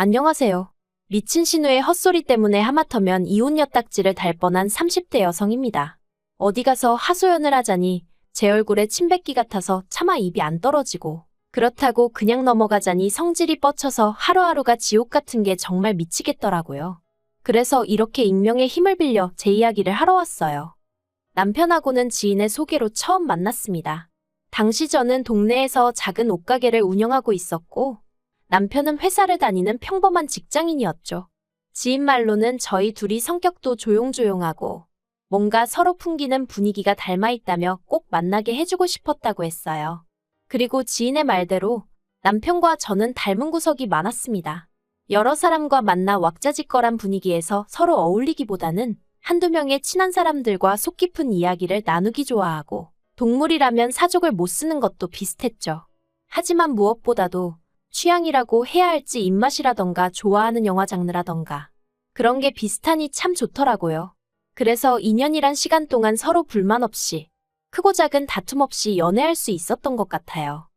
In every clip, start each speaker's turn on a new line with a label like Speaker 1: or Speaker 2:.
Speaker 1: 안녕하세요. 미친 신우의 헛소리 때문에 하마터면 이혼 엿딱지를 달 뻔한 30대 여성입니다. 어디 가서 하소연을 하자니 제 얼굴에 침 뱉기 같아서 차마 입이 안 떨어지고, 그렇다고 그냥 넘어가자니 성질이 뻗쳐서 하루하루가 지옥 같은 게 정말 미치겠더라고요. 그래서 이렇게 익명의 힘을 빌려 제 이야기를 하러 왔어요. 남편하고는 지인의 소개로 처음 만났습니다. 당시 저는 동네에서 작은 옷가게를 운영하고 있었고, 남편은 회사를 다니는 평범한 직장인이었죠. 지인 말로는 저희 둘이 성격도 조용조용하고 뭔가 서로 풍기는 분위기가 닮아있다며 꼭 만나게 해주고 싶었다고 했어요. 그리고 지인의 말대로 남편과 저는 닮은 구석이 많았습니다. 여러 사람과 만나 왁자지껄한 분위기에서 서로 어울리기보다는 한두 명의 친한 사람들과 속 깊은 이야기를 나누기 좋아하고, 동물이라면 사족을 못 쓰는 것도 비슷했죠. 하지만 무엇보다도 취향이라고 해야 할지 입맛이라던가 좋아하는 영화 장르라던가 그런 게 비슷하니 참 좋더라고요. 그래서 2년이란 시간 동안 서로 불만 없이, 크고 작은 다툼 없이 연애할 수 있었던 것 같아요.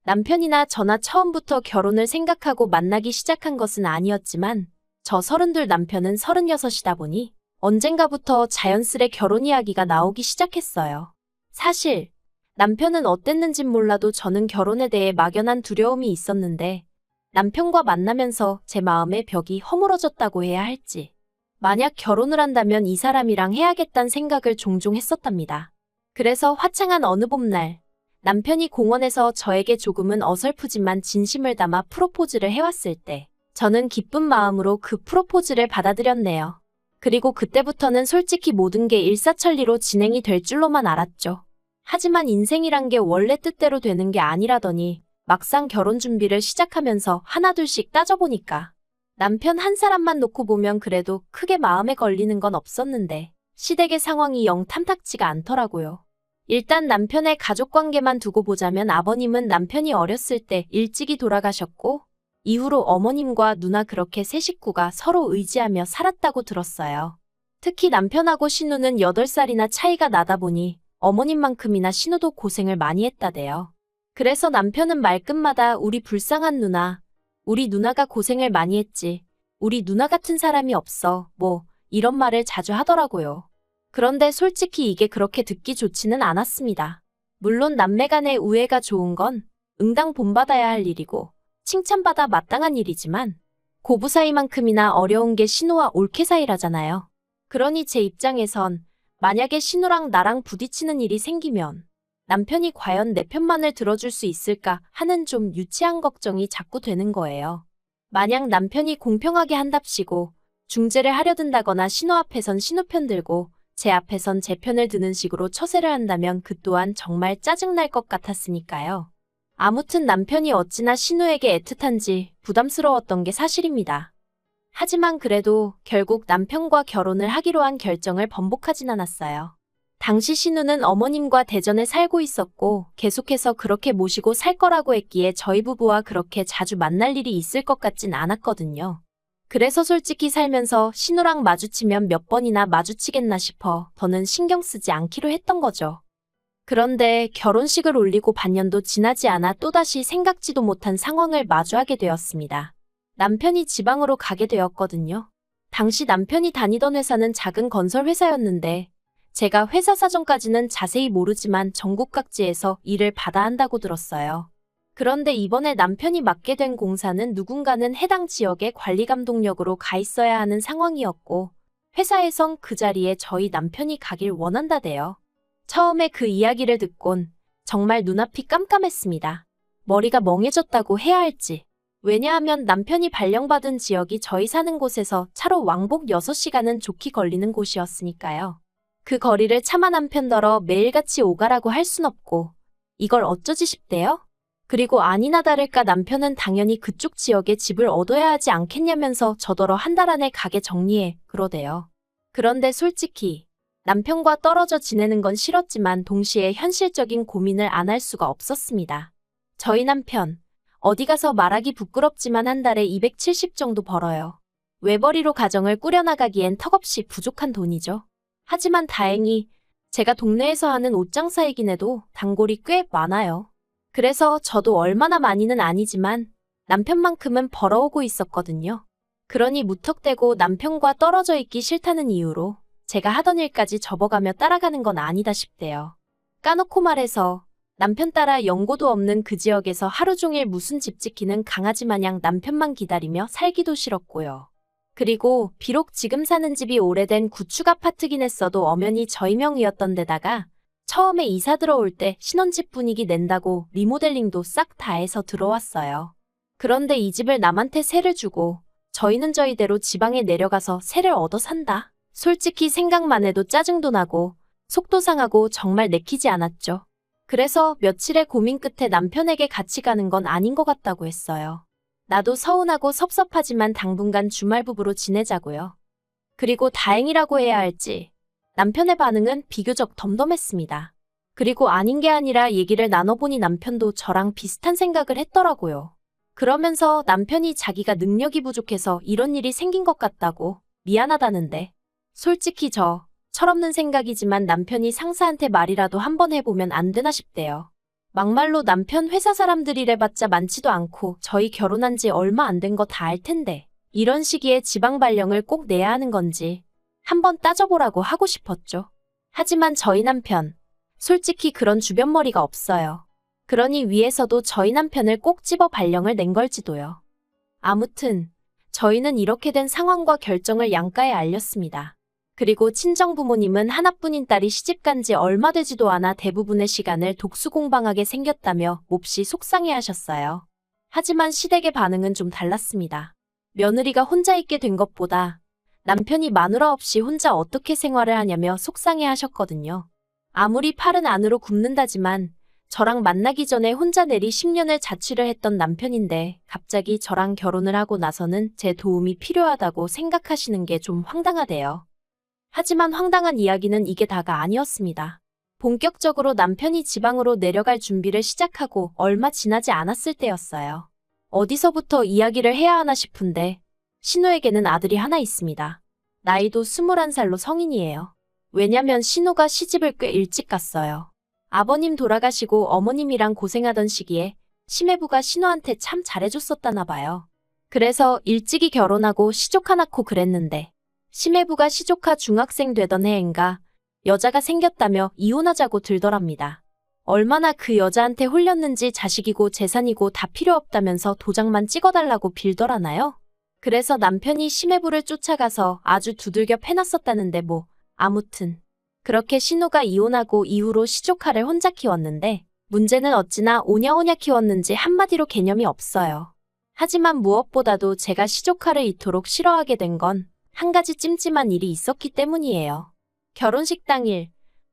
Speaker 1: 남편이나 저나 처음부터 결혼을 생각하고 만나기 시작한 것은 아니었지만, 저 32, 남편은 36이다 보니 언젠가부터 자연스레 결혼 이야기가 나오기 시작했어요. 사실 남편은 어땠는진 몰라도 저는 결혼에 대해 막연한 두려움이 있었는데, 남편과 만나면서 제 마음의 벽이 허물어졌다고 해야 할지, 만약 결혼을 한다면 이 사람이랑 해야겠다는 생각을 종종 했었답니다. 그래서 화창한 어느 봄날, 남편이 공원에서 저에게 조금은 어설프지만 진심을 담아 프로포즈를 해왔을 때, 저는 기쁜 마음으로 그 프로포즈를 받아들였네요. 그리고 그때부터는 솔직히 모든 게 일사천리로 진행이 될 줄로만 알았죠. 하지만 인생이란 게 원래 뜻대로 되는 게 아니라더니, 막상 결혼 준비를 시작하면서 하나둘씩 따져보니까 남편 한 사람만 놓고 보면 그래도 크게 마음에 걸리는 건 없었는데, 시댁의 상황이 영 탐탁지가 않더라고요. 일단 남편의 가족관계만 두고 보자면 아버님은 남편이 어렸을 때 일찍이 돌아가셨고, 이후로 어머님과 누나 그렇게 세 식구가 서로 의지하며 살았다고 들었어요. 특히 남편하고 신우는 8살이나 차이가 나다 보니 어머님만큼이나 신우도 고생을 많이 했다대요. 그래서 남편은 말끝마다 우리 불쌍한 누나, 우리 누나가 고생을 많이 했지, 우리 누나 같은 사람이 없어, 뭐 이런 말을 자주 하더라고요. 그런데 솔직히 이게 그렇게 듣기 좋지는 않았습니다. 물론 남매 간의 우애가 좋은 건 응당 본받아야 할 일이고 칭찬받아 마땅한 일이지만, 고부 사이만큼이나 어려운 게 신우와 올케 사이라잖아요. 그러니 제 입장에선 만약에 신우랑 나랑 부딪히는 일이 생기면 남편이 과연 내 편만을 들어줄 수 있을까 하는 좀 유치한 걱정이 자꾸 되는 거예요. 만약 남편이 공평하게 한답시고 중재를 하려 든다거나 신우 앞에선 신우 편 들고 제 앞에선 제 편을 드는 식으로 처세를 한다면 그 또한 정말 짜증날 것 같았으니까요. 아무튼 남편이 어찌나 신우에게 애틋한지 부담스러웠던 게 사실입니다. 하지만 그래도 결국 남편과 결혼을 하기로 한 결정을 번복하진 않았어요. 당시 신우는 어머님과 대전에 살고 있었고 계속해서 그렇게 모시고 살 거라고 했기에 저희 부부와 그렇게 자주 만날 일이 있을 것 같진 않았거든요. 그래서 솔직히 살면서 신우랑 마주치면 몇 번이나 마주치겠나 싶어 더는 신경 쓰지 않기로 했던 거죠. 그런데 결혼식을 올리고 반년도 지나지 않아 또다시 생각지도 못한 상황을 마주하게 되었습니다. 남편이 지방으로 가게 되었거든요. 당시 남편이 다니던 회사는 작은 건설 회사였는데, 제가 회사 사정까지는 자세히 모르지만 전국 각지에서 일을 받아 한다고 들었어요. 그런데 이번에 남편이 맡게 된 공사는 누군가는 해당 지역의 관리감독역으로 가 있어야 하는 상황이었고, 회사에선 그 자리에 저희 남편이 가길 원한다대요. 처음에 그 이야기를 듣곤 정말 눈앞이 깜깜했습니다. 머리가 멍해졌다고 해야 할지. 왜냐하면 남편이 발령받은 지역이 저희 사는 곳에서 차로 왕복 6시간은 좋게 걸리는 곳이었으니까요. 그 거리를 차마 남편더러 매일같이 오가라고 할 순 없고, 이걸 어쩌지 싶대요? 그리고 아니나 다를까 남편은 당연히 그쪽 지역에 집을 얻어야 하지 않겠냐면서 저더러 한 달 안에 가게 정리해 그러대요. 그런데 솔직히 남편과 떨어져 지내는 건 싫었지만 동시에 현실적인 고민을 안 할 수가 없었습니다. 저희 남편, 어디 가서 말하기 부끄럽지만 한 달에 270 정도 벌어요. 외벌이로 가정을 꾸려나가기엔 턱없이 부족한 돈이죠. 하지만 다행히 제가 동네에서 하는 옷장사이긴 해도 단골이 꽤 많아요. 그래서 저도 얼마나 많이는 아니지만 남편만큼은 벌어오고 있었거든요. 그러니 무턱대고 남편과 떨어져 있기 싫다는 이유로 제가 하던 일까지 접어가며 따라가는 건 아니다 싶대요. 까놓고 말해서 남편 따라 연고도 없는 그 지역에서 하루 종일 무슨 집 지키는 강아지 마냥 남편만 기다리며 살기도 싫었고요. 그리고 비록 지금 사는 집이 오래된 구축 아파트긴 했어도 엄연히 저희 명의였던 데다가 처음에 이사 들어올 때 신혼집 분위기 낸다고 리모델링도 싹 다 해서 들어왔어요. 그런데 이 집을 남한테 세를 주고 저희는 저희대로 지방에 내려가서 세를 얻어 산다. 솔직히 생각만 해도 짜증도 나고 속도 상하고 정말 내키지 않았죠. 그래서 며칠의 고민 끝에 남편에게 같이 가는 건 아닌 것 같다고 했어요. 나도 서운하고 섭섭하지만 당분간 주말 부부로 지내자고요. 그리고 다행이라고 해야 할지 남편의 반응은 비교적 덤덤했습니다. 그리고 아닌 게 아니라 얘기를 나눠보니 남편도 저랑 비슷한 생각을 했더라고요. 그러면서 남편이 자기가 능력이 부족해서 이런 일이 생긴 것 같다고 미안하다는데 솔직히 철없는 생각이지만 남편이 상사한테 말이라도 한번 해보면 안 되나 싶대요. 막말로 남편 회사 사람들이래봤자 많지도 않고 저희 결혼한 지 얼마 안 된 거 다 알 텐데 이런 시기에 지방 발령을 꼭 내야 하는 건지 한번 따져보라고 하고 싶었죠. 하지만 저희 남편 솔직히 그런 주변머리가 없어요. 그러니 위에서도 저희 남편을 꼭 집어 발령을 낸 걸지도요. 아무튼 저희는 이렇게 된 상황과 결정을 양가에 알렸습니다. 그리고 친정부모님은 하나뿐인 딸이 시집간 지 얼마 되지도 않아 대부분의 시간을 독수공방하게 생겼다며 몹시 속상해하셨어요. 하지만 시댁의 반응은 좀 달랐습니다. 며느리가 혼자 있게 된 것보다 남편이 마누라 없이 혼자 어떻게 생활을 하냐며 속상해하셨거든요. 아무리 팔은 안으로 굽는다지만 저랑 만나기 전에 혼자 내리 10년을 자취를 했던 남편인데 갑자기 저랑 결혼을 하고 나서는 제 도움이 필요하다고 생각하시는 게 좀 황당하대요. 하지만 황당한 이야기는 이게 다가 아니었습니다. 본격적으로 남편이 지방으로 내려갈 준비를 시작하고 얼마 지나지 않았을 때였어요. 어디서부터 이야기를 해야 하나 싶은데 신우에게는 아들이 하나 있습니다. 나이도 21살로 성인이에요. 왜냐면 신우가 시집을 꽤 일찍 갔어요. 아버님 돌아가시고 어머님이랑 고생하던 시기에 시매부가 신우한테 참 잘해줬었다나 봐요. 그래서 일찍이 결혼하고 시조카 낳고 그랬는데 시매부가 시조카 중학생 되던 해인가 여자가 생겼다며 이혼하자고 들더랍니다. 얼마나 그 여자한테 홀렸는지 자식이고 재산이고 다 필요 없다면서 도장만 찍어달라고 빌더라나요? 그래서 남편이 시매부를 쫓아가서 아주 두들겨 패놨었다는데 아무튼 그렇게 신우가 이혼하고 이후로 시조카를 혼자 키웠는데 문제는 어찌나 오냐오냐 키웠는지 한마디로 개념이 없어요. 하지만 무엇보다도 제가 시조카를 이토록 싫어하게 된 건 한 가지 찜찜한 일이 있었기 때문이에요. 결혼식 당일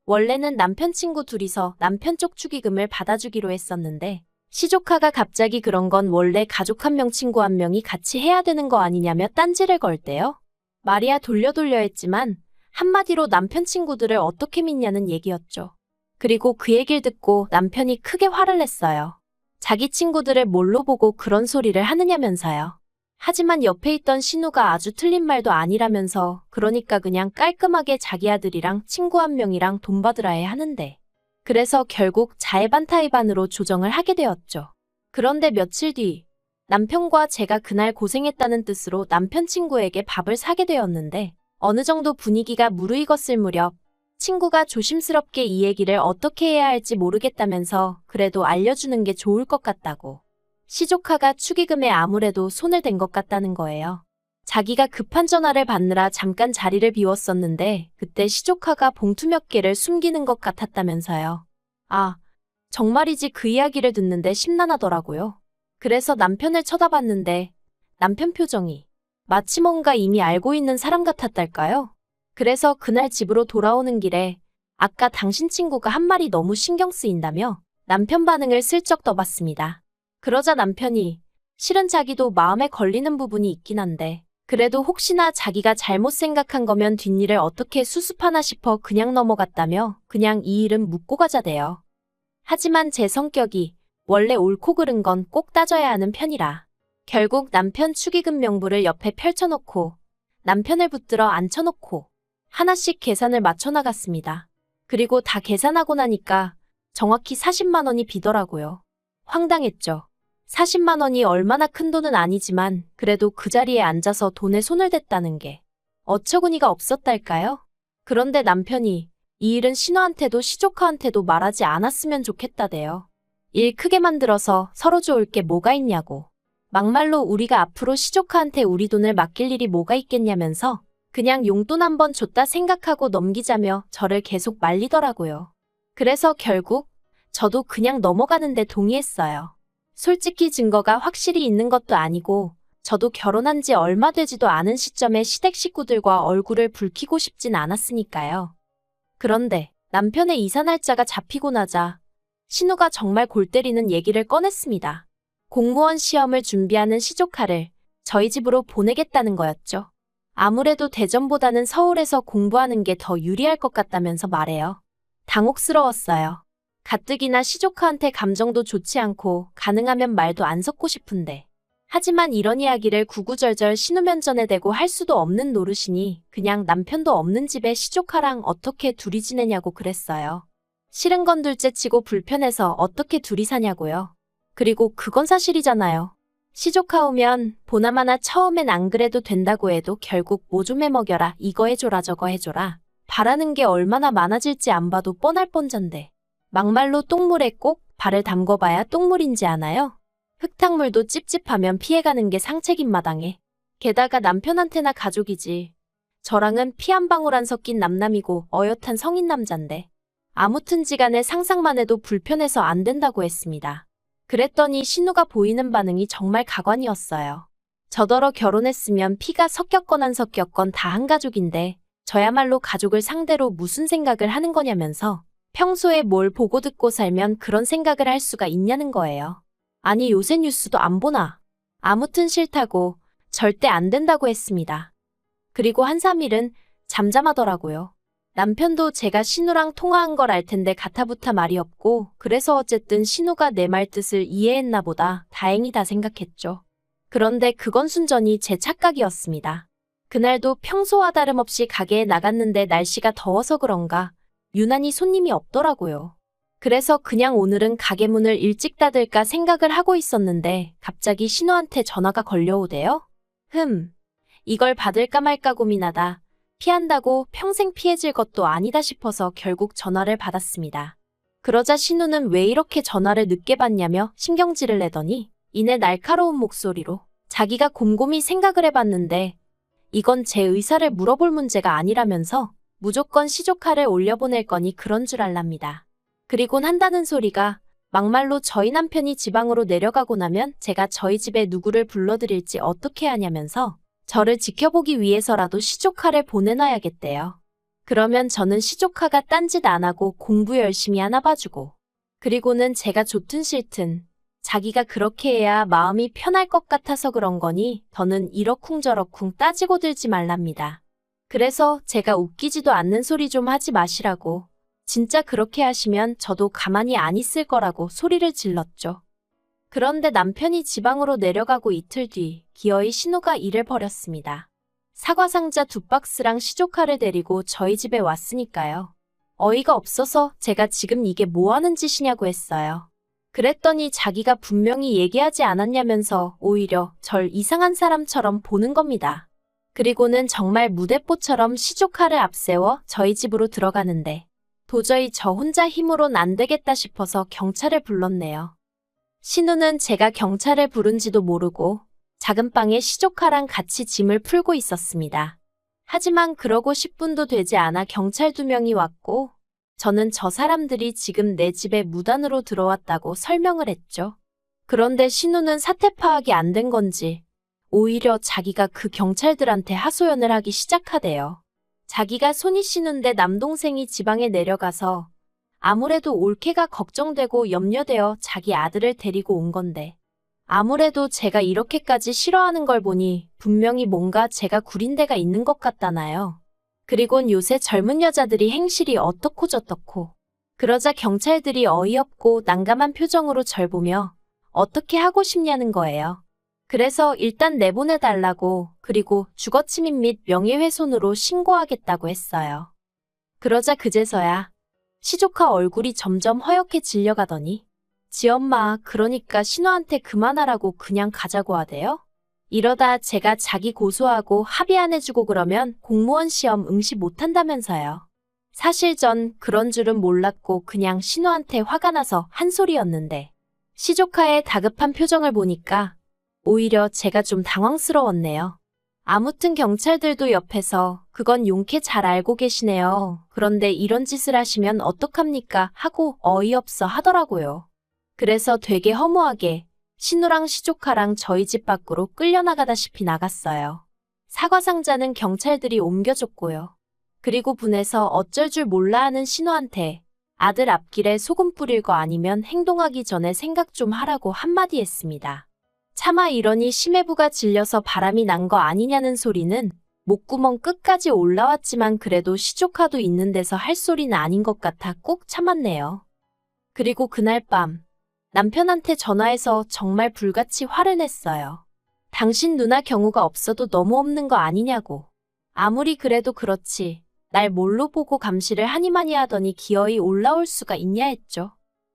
Speaker 1: 원래는 남편 친구 둘이서 남편 쪽 축의금을 받아주기로 했었는데 시조카가 갑자기 그런 건 원래 가족 한 명 친구 한 명이 같이 해야 되는 거 아니냐며 딴지를 걸대요. 말이야 돌려 했지만 한마디로 남편 친구들을 어떻게 믿냐는 얘기였죠. 그리고 그 얘기를 듣고 남편이 크게 화를 냈어요. 자기 친구들을 뭘로 보고 그런 소리를 하느냐면서요. 하지만 옆에 있던 신우가 아주 틀린 말도 아니라면서 그러니까 그냥 깔끔하게 자기 아들이랑 친구 한 명이랑 돈 받으라 해 하는데 그래서 결국 자의반타의반으로 조정을 하게 되었죠. 그런데 며칠 뒤 남편과 제가 그날 고생했다는 뜻으로 남편 친구에게 밥을 사게 되었는데 어느 정도 분위기가 무르익었을 무렵 친구가 조심스럽게 이 얘기를 어떻게 해야 할지 모르겠다면서 그래도 알려주는 게 좋을 것 같다고. 시조카가 축의금에 아무래도 손을 댄 것 같다는 거예요. 자기가 급한 전화를 받느라 잠깐 자리를 비웠었는데 그때 시조카가 봉투 몇 개를 숨기는 것 같았다면서요. 아, 정말이지 그 이야기를 듣는데 심란하더라고요. 그래서 남편을 쳐다봤는데 남편 표정이 마치 뭔가 이미 알고 있는 사람 같았달까요? 그래서 그날 집으로 돌아오는 길에 아까 당신 친구가 한 말이 너무 신경 쓰인다며 남편 반응을 슬쩍 떠봤습니다. 그러자 남편이 실은 자기도 마음에 걸리는 부분이 있긴 한데 그래도 혹시나 자기가 잘못 생각한 거면 뒷일을 어떻게 수습하나 싶어 그냥 넘어갔다며 그냥 이 일은 묻고 가자대요. 하지만 제 성격이 원래 옳고 그른 건 꼭 따져야 하는 편이라 결국 남편 축의금 명부를 옆에 펼쳐놓고 남편을 붙들어 앉혀놓고 하나씩 계산을 맞춰나갔습니다. 그리고 다 계산하고 나니까 정확히 40만 원이 비더라고요. 황당했죠. 40만 원이 얼마나 큰 돈은 아니지만 그래도 그 자리에 앉아서 돈에 손을 댔다는 게 어처구니가 없었달까요? 그런데 남편이 이 일은 신우한테도 시조카한테도 말하지 않았으면 좋겠다대요. 일 크게 만들어서 서로 좋을 게 뭐가 있냐고. 막말로 우리가 앞으로 시조카한테 우리 돈을 맡길 일이 뭐가 있겠냐면서 그냥 용돈 한 번 줬다 생각하고 넘기자며 저를 계속 말리더라고요. 그래서 결국 저도 그냥 넘어가는데 동의했어요. 솔직히 증거가 확실히 있는 것도 아니고 저도 결혼한 지 얼마 되지도 않은 시점에 시댁 식구들과 얼굴을 붉히고 싶진 않았으니까요. 그런데 남편의 이사 날짜가 잡히고 나자 신우가 정말 골 때리는 얘기를 꺼냈습니다. 공무원 시험을 준비하는 시조카를 저희 집으로 보내겠다는 거였죠. 아무래도 대전보다는 서울에서 공부하는 게 더 유리할 것 같다면서 말해요. 당혹스러웠어요. 가뜩이나 시조카한테 감정도 좋지 않고 가능하면 말도 안 섞고 싶은데. 하지만 이런 이야기를 구구절절 신우 면전에 대고 할 수도 없는 노릇이니 그냥 남편도 없는 집에 시조카랑 어떻게 둘이 지내냐고 그랬어요. 싫은 건 둘째치고 불편해서 어떻게 둘이 사냐고요. 그리고 그건 사실이잖아요. 시조카 오면 보나마나 처음엔 안 그래도 된다고 해도 결국 뭐 좀 해먹여라 이거 해줘라 저거 해줘라 바라는 게 얼마나 많아질지 안 봐도 뻔할 뻔잔데 막말로 똥물에 꼭 발을 담궈봐야 똥물인지 아나요? 흙탕물도 찝찝하면 피해가는 게 상책인 마당에 게다가 남편한테나 가족이지 저랑은 피 한 방울 안 섞인 남남이고 어엿한 성인 남잔데 아무튼지간에 상상만 해도 불편해서 안 된다고 했습니다. 그랬더니 신우가 보이는 반응이 정말 가관이었어요. 저더러 결혼했으면 피가 섞였건 안 섞였건 다 한 가족인데 저야말로 가족을 상대로 무슨 생각을 하는 거냐면서 평소에 뭘 보고 듣고 살면 그런 생각을 할 수가 있냐는 거예요. 아니 요새 뉴스도 안 보나? 아무튼 싫다고 절대 안 된다고 했습니다. 그리고 한 3일은 잠잠하더라고요. 남편도 제가 신우랑 통화한 걸 알 텐데 가타부타 말이 없고 그래서 어쨌든 신우가 내 말 뜻을 이해했나 보다 다행이다 생각했죠. 그런데 그건 순전히 제 착각이었습니다. 그날도 평소와 다름없이 가게에 나갔는데 날씨가 더워서 그런가 유난히 손님이 없더라고요. 그래서 그냥 오늘은 가게 문을 일찍 닫을까 생각을 하고 있었는데 갑자기 신우한테 전화가 걸려오대요. 이걸 받을까 말까 고민하다 피한다고 평생 피해질 것도 아니다 싶어서 결국 전화를 받았습니다. 그러자 신우는 왜 이렇게 전화를 늦게 받냐며 신경질을 내더니 이내 날카로운 목소리로 자기가 곰곰이 생각을 해봤는데 이건 제 의사를 물어볼 문제가 아니라면서 무조건 시조카를 올려보낼 거니 그런 줄 알랍니다. 그리곤 한다는 소리가 막말로 저희 남편이 지방으로 내려가고 나면 제가 저희 집에 누구를 불러드릴지 어떻게 하냐면서 저를 지켜보기 위해서라도 시조카를 보내놔야겠대요. 그러면 저는 시조카가 딴짓 안 하고 공부 열심히 하나 봐주고 그리고는 제가 좋든 싫든 자기가 그렇게 해야 마음이 편할 것 같아서 그런 거니 더는 이러쿵저러쿵 따지고 들지 말랍니다. 그래서 제가 웃기지도 않는 소리 좀 하지 마시라고 진짜 그렇게 하시면 저도 가만히 안 있을 거라고 소리를 질렀죠. 그런데 남편이 지방으로 내려가고 이틀 뒤 기어이 신우가 일을 벌였습니다. 사과 상자 2박스랑 시조카를 데리고 저희 집에 왔으니까요. 어이가 없어서 제가 지금 이게 뭐 하는 짓이냐고 했어요. 그랬더니 자기가 분명히 얘기하지 않았냐면서 오히려 절 이상한 사람처럼 보는 겁니다. 그리고는 정말 무대뽀처럼 시조카를 앞세워 저희 집으로 들어가는데 도저히 저 혼자 힘으론 안 되겠다 싶어서 경찰을 불렀네요. 신우는 제가 경찰을 부른지도 모르고 작은 방에 시조카랑 같이 짐을 풀고 있었습니다. 하지만 그러고 10분도 되지 않아 경찰 2명이 왔고 저는 저 사람들이 지금 내 집에 무단으로 들어왔다고 설명을 했죠. 그런데 신우는 사태 파악이 안 된 건지 오히려 자기가 그 경찰들한테 하소연을 하기 시작하대요. 자기가 손이 시는데 남동생이 지방에 내려가서 아무래도 올케가 걱정되고 염려되어 자기 아들을 데리고 온 건데 아무래도 제가 이렇게까지 싫어하는 걸 보니 분명히 뭔가 제가 구린 데가 있는 것 같다나요. 그리곤 요새 젊은 여자들이 행실이 어떻고 저떻고 그러자 경찰들이 어이없고 난감한 표정으로 절 보며 어떻게 하고 싶냐는 거예요. 그래서 일단 내보내달라고 그리고 주거침입 및 명예훼손으로 신고하겠다고 했어요. 그러자 그제서야 시조카 얼굴이 점점 허옇게 질려가더니 지엄마, 그러니까 신우한테 그만하라고 그냥 가자고 하대요? 이러다 제가 자기 고소하고 합의 안 해주고 그러면 공무원 시험 응시 못한다면서요. 사실 전 그런 줄은 몰랐고 그냥 신우한테 화가 나서 한 소리였는데 시조카의 다급한 표정을 보니까 오히려 제가 좀 당황스러웠네요. 아무튼 경찰들도 옆에서 그건 용케 잘 알고 계시네요. 그런데 이런 짓을 하시면 어떡합니까? 하고 어이없어 하더라고요. 그래서 되게 허무하게 신우랑 시조카랑 저희 집 밖으로 끌려나가다시피 나갔어요. 사과 상자는 경찰들이 옮겨줬고요. 그리고 분해서 어쩔 줄 몰라 하는 신우한테 아들 앞길에 소금 뿌릴 거 아니면 행동하기 전에 생각 좀 하라고 한마디 했습니다. 차마 이러니 심해부가 질려서 바람이 난 거 아니냐는 소리는 목구멍 끝까지 올라왔지만 그래도 시조카도 있는 데서 할 소리는 아닌 것 같아 꼭 참았네요. 그리고 그날 밤 남편한테 전화해서 정말 불같이 화를 냈어요. 당신 누나 경우가 없어도 너무 없는 거 아니냐고. 아무리 그래도 그렇지. 날 뭘로 보고 감시를 하니마니 하더니 기어이 올라올 수가 있냐 했죠.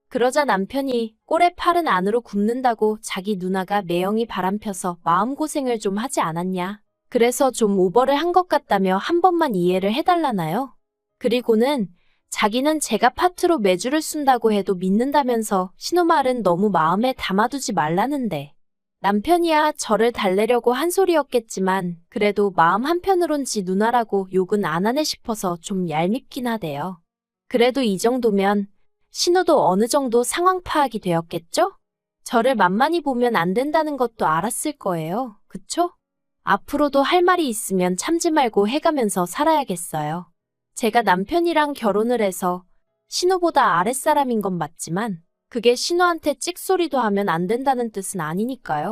Speaker 1: 그러자 남편이 꼴에 팔은 안으로 굽는다고 자기 누나가 매형이 바람펴서 마음고생을 좀 하지 않았냐. 그래서 좀 오버를 한 것 같다며 한 번만 이해를 해달라나요? 그리고는 자기는 제가 파트로 매주를 쓴다고 해도 믿는다면서 신우 말은 너무 마음에 담아두지 말라는데 남편이야 저를 달래려고 한 소리였겠지만 그래도 마음 한편으론 지 누나라고 욕은 안 하네 싶어서 좀 얄밉긴 하대요. 그래도 이 정도면 신우도 어느 정도 상황 파악이 되었겠죠? 저를 만만히 보면 안 된다는 것도 알았을 거예요. 그쵸? 앞으로도 할 말이 있으면 참지 말고 해가면서 살아야겠어요. 제가 남편이랑 결혼을 해서 신우보다 아랫사람인 건 맞지만 그게 신우한테 찍소리도 하면 안 된다는 뜻은 아니니까요.